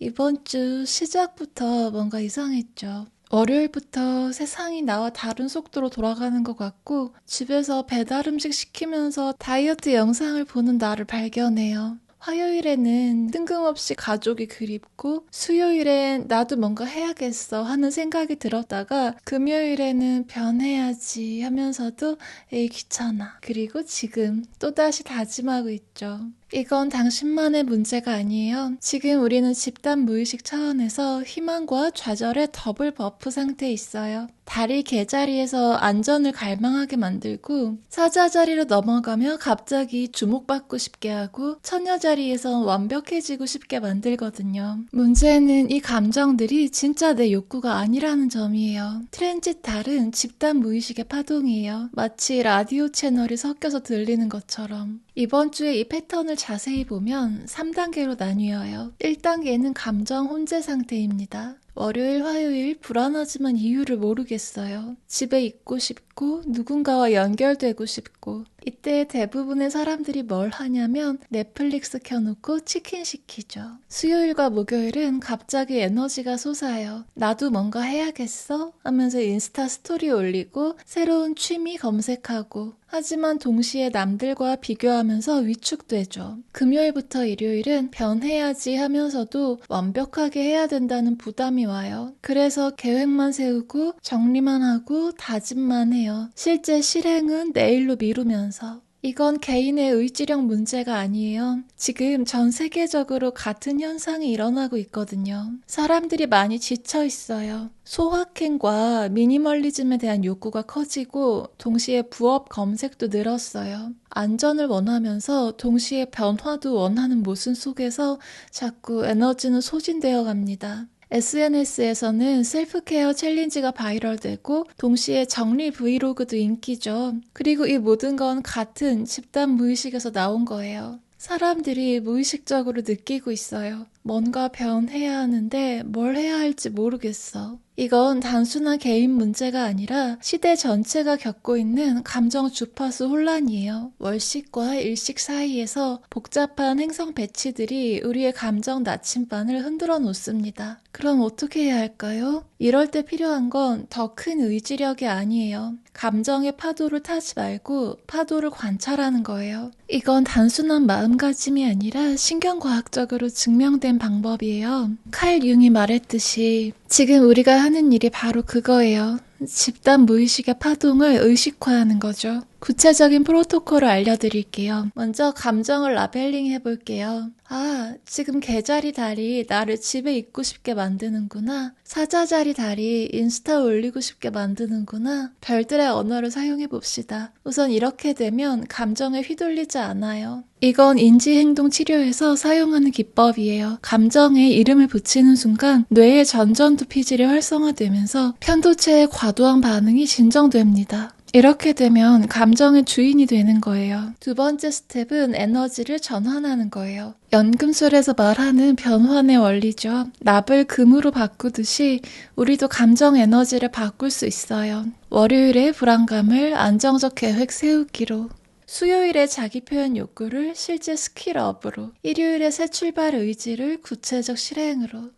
이번 주 시작부터 뭔가 이상했죠. 월요일부터 세상이 나와 다른 속도로 돌아가는 것 같고 집에서 배달 음식 시키면서 다이어트 영상을 보는 나를 발견해요. 화요일에는 뜬금없이 가족이 그립고 수요일엔 나도 뭔가 해야겠어 하는 생각이 들었다가 금요일에는 변해야지 하면서도 에이 귀찮아. 그리고 지금 또다시 다짐하고 있죠. 이건 당신만의 문제가 아니에요. 지금 우리는 집단 무의식 차원에서 희망과 좌절의 더블 버프 상태에 있어요. 달이 개자리에서 안전을 갈망하게 만들고 사자 자리로 넘어가며 갑자기 주목받고 싶게 하고 처녀 자리에서 완벽해지고 싶게 만들거든요. 문제는 이 감정들이 진짜 내 욕구가 아니라는 점이에요. 트랜짓 달은 집단 무의식의 파동이에요. 마치 라디오 채널이 섞여서 들리는 것처럼. 이번 주에 이 패턴을 자세히 보면 3단계로 나뉘어요. 1단계는 감정 혼재 상태입니다. 월요일, 화요일 불안하지만 이유를 모르겠어요. 집에 있고 싶고 누군가와 연결되고 싶고 이때 대부분의 사람들이 뭘 하냐면 넷플릭스 켜놓고 치킨 시키죠. 수요일과 목요일은 갑자기 에너지가 솟아요. 나도 뭔가 해야겠어 하면서 인스타 스토리 올리고 새로운 취미 검색하고 하지만 동시에 남들과 비교하면서 위축되죠. 금요일부터 일요일은 변해야지 하면서도 완벽하게 해야 된다는 부담이 와요. 그래서 계획만 세우고 정리만 하고 다짐만 해요. 실제 실행은 내일로 미루면서. 이건 개인의 의지력 문제가 아니에요. 지금 전 세계적으로 같은 현상이 일어나고 있거든요. 사람들이 많이 지쳐 있어요. 소확행과 미니멀리즘에 대한 욕구가 커지고 동시에 부업 검색도 늘었어요. 안전을 원하면서 동시에 변화도 원하는 모순 속에서 자꾸 에너지는 소진되어 갑니다. SNS에서는 셀프케어 챌린지가 바이럴되고 동시에 정리 브이로그도 인기죠. 그리고 이 모든 건 같은 집단 무의식에서 나온 거예요. 사람들이 무의식적으로 느끼고 있어요. 뭔가 변해야 하는데 뭘 해야 할지 모르겠어. 이건 단순한 개인 문제가 아니라 시대 전체가 겪고 있는 감정 주파수 혼란이에요. 월식과 일식 사이에서 복잡한 행성 배치들이 우리의 감정 나침반을 흔들어 놓습니다. 그럼 어떻게 해야 할까요? 이럴 때 필요한 건 더 큰 의지력이 아니에요. 감정의 파도를 타지 말고 파도를 관찰하는 거예요. 이건 단순한 마음가짐이 아니라 신경과학적으로 증명된 방법이에요. 칼 융이 말했듯이 지금 우리가 하는 일이 바로 그거예요. 집단 무의식의 파동을 의식화하는 거죠. 구체적인 프로토콜을 알려드릴게요. 먼저 감정을 라벨링 해볼게요. 아, 지금 개자리 달이 나를 집에 있고 싶게 만드는구나. 사자자리 달이 인스타 올리고 싶게 만드는구나. 별들의 언어를 사용해봅시다. 우선 이렇게 되면 감정에 휘둘리지 않아요. 이건 인지행동 치료에서 사용하는 기법이에요. 감정에 이름을 붙이는 순간 뇌의 전전두피질이 활성화되면서 편도체의 과도한 반응이 진정됩니다. 이렇게 되면 감정의 주인이 되는 거예요. 두 번째 스텝은 에너지를 전환하는 거예요. 연금술에서 말하는 변환의 원리죠. 납을 금으로 바꾸듯이 우리도 감정 에너지를 바꿀 수 있어요. 월요일의 불안감을 안정적 계획 세우기로, 수요일의 자기 표현 욕구를 실제 스킬업으로, 일요일의 새 출발 의지를 구체적 실행으로.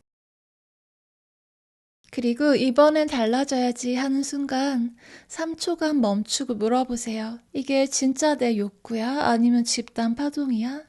그리고 이번엔 달라져야지 하는 순간 3초간 멈추고 물어보세요. 이게 진짜 내 욕구야? 아니면 집단 파동이야?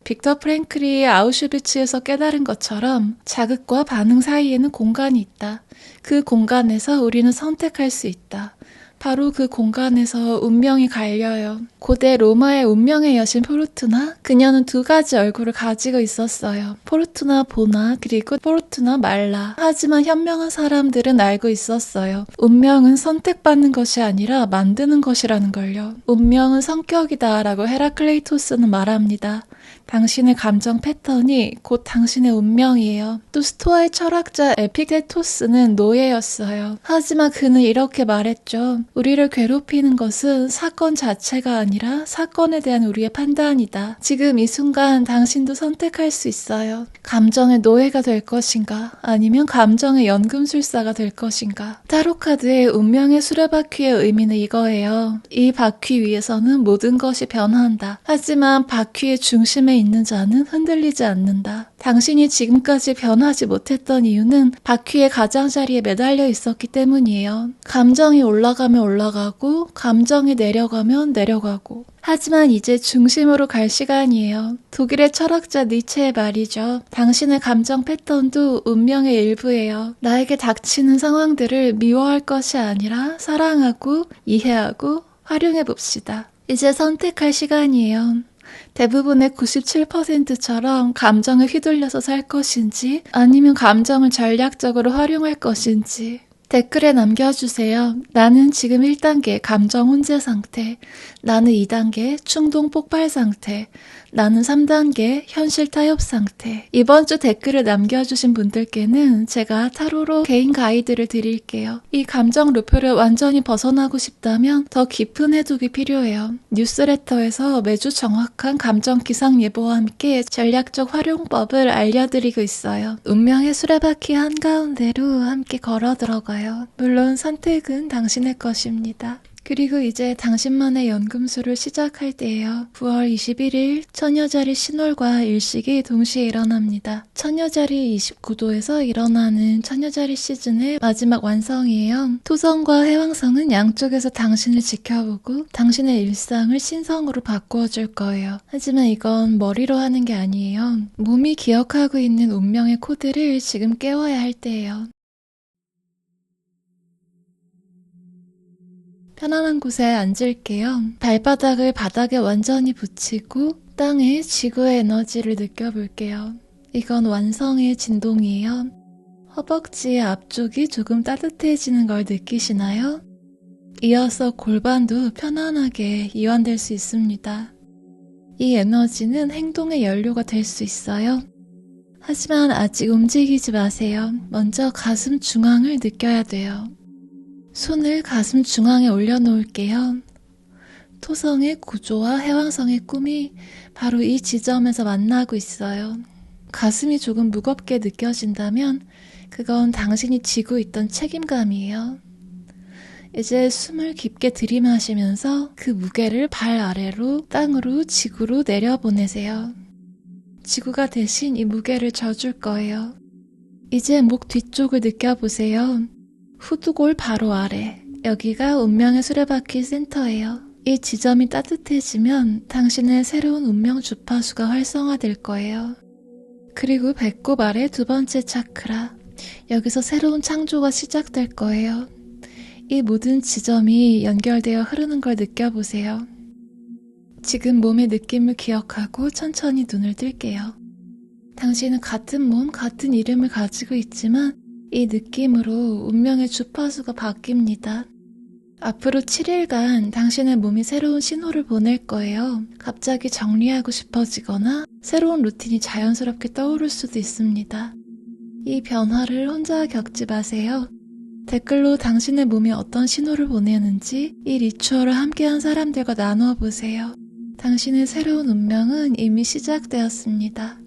빅터 프랭클이 아우슈비츠에서 깨달은 것처럼 자극과 반응 사이에는 공간이 있다. 그 공간에서 우리는 선택할 수 있다. 바로 그 공간에서 운명이 갈려요. 고대 로마의 운명의 여신 포르투나, 그녀는 두 가지 얼굴을 가지고 있었어요. 포르투나 보나 그리고 포르투나 말라. 하지만 현명한 사람들은 알고 있었어요. 운명은 선택받는 것이 아니라 만드는 것이라는 걸요. 운명은 성격이다 라고 헤라클레이토스는 말합니다. 당신의 감정 패턴이 곧 당신의 운명이에요. 또 스토아의 철학자 에픽테토스는 노예였어요. 하지만 그는 이렇게 말했죠. 우리를 괴롭히는 것은 사건 자체가 아니라 사건에 대한 우리의 판단이다. 지금 이 순간 당신도 선택할 수 있어요. 감정의 노예가 될 것인가 아니면 감정의 연금술사가 될 것인가. 타로카드의 운명의 수레바퀴의 의미는 이거예요. 이 바퀴 위에서는 모든 것이 변한다. 하지만 바퀴의 중심에 있는 자는 흔들리지 않는다. 당신이 지금까지 변하지 못했던 이유는 바퀴의 가장자리에 매달려 있었기 때문이에요. 감정이 올라가면 올라가고 감정이 내려가면 내려가고. 하지만 이제 중심으로 갈 시간이에요. 독일의 철학자 니체의 말이죠. 당신의 감정 패턴도 운명의 일부예요. 나에게 닥치는 상황들을 미워할 것이 아니라 사랑하고 이해하고 활용해 봅시다. 이제 선택할 시간이에요. 대부분의 97%처럼 감정에 휘둘려서 살 것인지 아니면 감정을 전략적으로 활용할 것인지 댓글에 남겨주세요. 나는 지금 1단계 감정 혼재 상태, 나는 2단계 충동 폭발 상태, 나는 3단계 현실 타협 상태. 이번 주 댓글을 남겨주신 분들께는 제가 타로로 개인 가이드를 드릴게요. 이 감정 루프를 완전히 벗어나고 싶다면 더 깊은 해독이 필요해요. 뉴스레터에서 매주 정확한 감정 기상 예보와 함께 전략적 활용법을 알려드리고 있어요. 운명의 수레바퀴 한가운데로 함께 걸어 들어가요. 물론 선택은 당신의 것입니다. 그리고 이제 당신만의 연금술을 시작할 때예요. 9월 21일 처녀자리 신월과 일식이 동시에 일어납니다. 처녀자리 29도에서 일어나는 처녀자리 시즌의 마지막 완성이에요. 토성과 해왕성은 양쪽에서 당신을 지켜보고 당신의 일상을 신성으로 바꾸어줄 거예요. 하지만 이건 머리로 하는 게 아니에요. 몸이 기억하고 있는 운명의 코드를 지금 깨워야 할 때예요. 편안한 곳에 앉을게요. 발바닥을 바닥에 완전히 붙이고 땅에 지구의 에너지를 느껴볼게요. 이건 완성의 진동이에요. 허벅지의 앞쪽이 조금 따뜻해지는 걸 느끼시나요? 이어서 골반도 편안하게 이완될 수 있습니다. 이 에너지는 행동의 연료가 될 수 있어요. 하지만 아직 움직이지 마세요. 먼저 가슴 중앙을 느껴야 돼요. 손을 가슴 중앙에 올려놓을게요. 토성의 구조와 해왕성의 꿈이 바로 이 지점에서 만나고 있어요. 가슴이 조금 무겁게 느껴진다면 그건 당신이 지고 있던 책임감이에요. 이제 숨을 깊게 들이마시면서 그 무게를 발 아래로 땅으로 지구로 내려보내세요. 지구가 대신 이 무게를 져줄 거예요. 이제 목 뒤쪽을 느껴보세요. 후두골 바로 아래, 여기가 운명의 수레바퀴 센터예요. 이 지점이 따뜻해지면 당신의 새로운 운명 주파수가 활성화될 거예요. 그리고 배꼽 아래 두 번째 차크라, 여기서 새로운 창조가 시작될 거예요. 이 모든 지점이 연결되어 흐르는 걸 느껴보세요. 지금 몸의 느낌을 기억하고 천천히 눈을 뜰게요. 당신은 같은 몸, 같은 이름을 가지고 있지만 이 느낌으로 운명의 주파수가 바뀝니다. 앞으로 7일간 당신의 몸이 새로운 신호를 보낼 거예요. 갑자기 정리하고 싶어지거나 새로운 루틴이 자연스럽게 떠오를 수도 있습니다. 이 변화를 혼자 겪지 마세요. 댓글로 당신의 몸이 어떤 신호를 보내는지 이 리추얼을 함께한 사람들과 나누어 보세요. 당신의 새로운 운명은 이미 시작되었습니다.